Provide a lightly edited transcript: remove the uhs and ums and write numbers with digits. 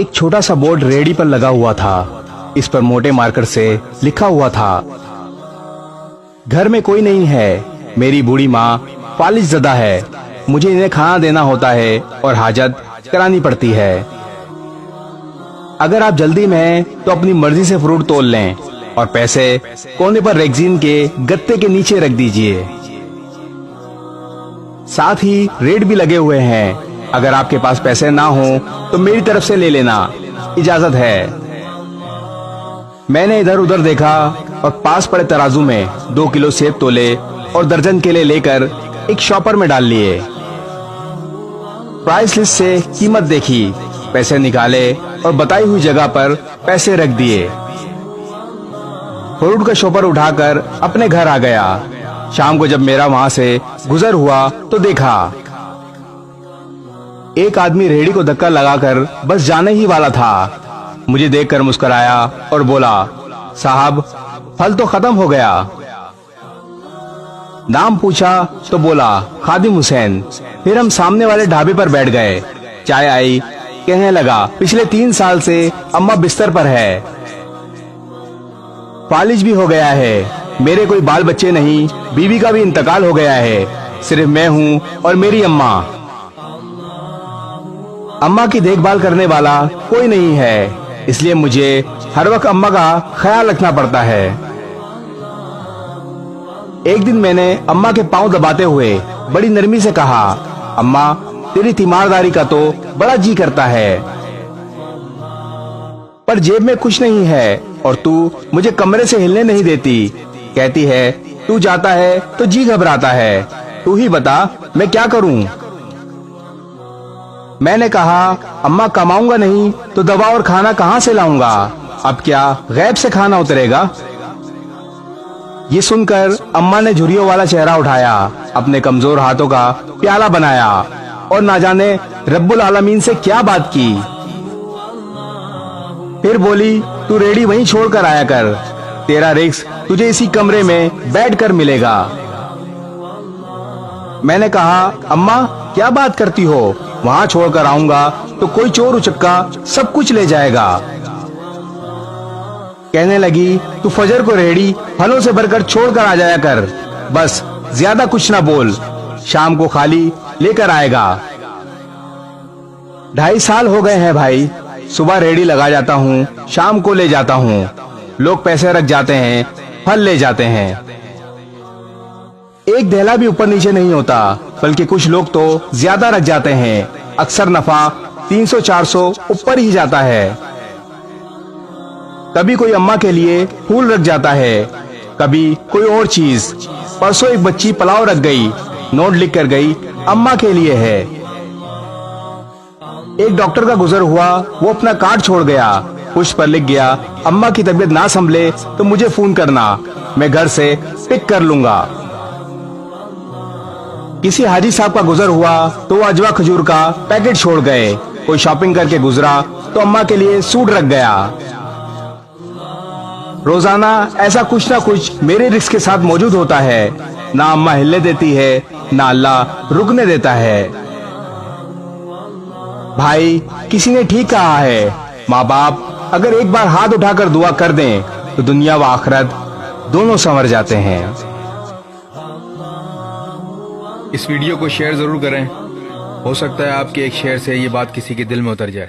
एक छोटा सा बोर्ड रेडी पर लगा हुआ था। इस पर मोटे मार्कर से लिखा हुआ था, घर में कोई नहीं है, मेरी बूढ़ी माँ फालिज ज़दा है, मुझे इन्हें खाना देना होता है और हाजत करानी पड़ती है। अगर आप जल्दी में हैं तो अपनी मर्जी से फ्रूट तोल लें और पैसे कोने पर रेक्सीन के गत्ते के नीचे रख दीजिए। साथ ही रेट भी लगे हुए हैं। अगर आपके पास पैसे ना हो तो मेरी तरफ से ले लेना, इजाजत है। मैंने इधर उधर देखा और पास पड़े तराजू में 2 किलो सेब तोले और दर्जन केले लेकर एक शॉपर में डाल लिए। प्राइस लिस्ट से कीमत देखी, पैसे निकाले और बताई हुई जगह पर पैसे रख दिए। फ्रूट का शॉपर उठाकर अपने घर आ गया। शाम को जब मेरा वहां से गुजर हुआ तो देखा एक आदमी रेहड़ी को धक्का लगाकर बस जाने ही वाला था। मुझे देखकर मुस्कुराया और बोला, साहब फल तो खत्म हो गया। नाम पूछा तो बोला, खादिम हुसैन। फिर हम सामने वाले ढाबे पर बैठ गए। चाय आई, कहने लगा, पिछले 3 साल से अम्मा बिस्तर पर है, फालिज भी हो गया है, मेरे कोई बाल बच्चे नहीं, बीवी का भी इंतकाल हो गया है, सिर्फ मैं हूँ और मेरी अम्मा। अम्मा की देखभाल करने वाला कोई नहीं है, इसलिए मुझे हर वक्त अम्मा का ख्याल रखना पड़ता है। एक दिन मैंने अम्मा के पांव दबाते हुए बड़ी नरमी से कहा, अम्मा तेरी तीमारदारी का तो बड़ा जी करता है, पर जेब में कुछ नहीं है और तू मुझे कमरे से हिलने नहीं देती। कहती है तू जाता है तो जी घबराता है, तू ही बता मैं क्या करूं। मैंने कहा, अम्मा कमाऊंगा नहीं तो दवा और खाना कहां से लाऊंगा, अब क्या गैब से खाना उतरेगा। ये सुनकर अम्मा ने झुर्रियों वाला चेहरा उठाया, अपने कमजोर हाथों का प्याला बनाया और ना जाने रब्बुल आलमीन से क्या बात की। फिर बोली, तू रेडी वहीं छोड़कर आया कर, तेरा रिस्क तुझे इसी कमरे में बैठकर मिलेगा। मैंने कहा, अम्मा क्या बात करती हो, वहाँ छोड़कर आऊंगा तो कोई चोर उचक्का सब कुछ ले जाएगा। कहने लगी, तू फजर को रेहड़ी फलों से भरकर छोड़कर आ जाया कर, बस ज्यादा कुछ ना बोल, शाम को खाली लेकर आएगा। 2.5 साल हो गए हैं भाई, सुबह रेहड़ी लगा जाता हूँ, शाम को ले जाता हूँ, लोग पैसे रख जाते हैं, फल ले जाते हैं, एक धेला भी ऊपर नीचे नहीं होता, बल्कि कुछ लोग तो ज्यादा रख जाते हैं। अक्सर नफा 300-400 ऊपर ही जाता है। कभी कोई अम्मा के लिए फूल रख जाता है, कभी कोई और चीज। परसों एक बच्ची पुलाव रख गई, नोट लिख कर गई, अम्मा के लिए है। एक डॉक्टर का गुजर हुआ, वो अपना कार्ड छोड़ गया, पुष्प पर लिख गया, अम्मा की तबीयत ना संभले तो मुझे फोन करना, मैं घर से पिक कर लूंगा। किसी हाजी साहब का गुजर हुआ तो वो अजवा खजूर का पैकेट छोड़ गए। कोई शॉपिंग करके गुजरा तो अम्मा के लिए सूट रख गया। रोजाना ऐसा कुछ ना कुछ मेरे रिस्क के साथ मौजूद होता है, ना अम्मा हिलने देती है, ना अल्लाह रुकने देता है। भाई किसी ने ठीक कहा है, माँ बाप अगर एक बार हाथ उठाकर दुआ कर दें तो दुनिया व आखिरत दोनों संवर जाते हैं। इस वीडियो को शेयर जरूर करें, हो सकता है आपके एक शेयर से ये बात किसी के दिल में उतर जाए।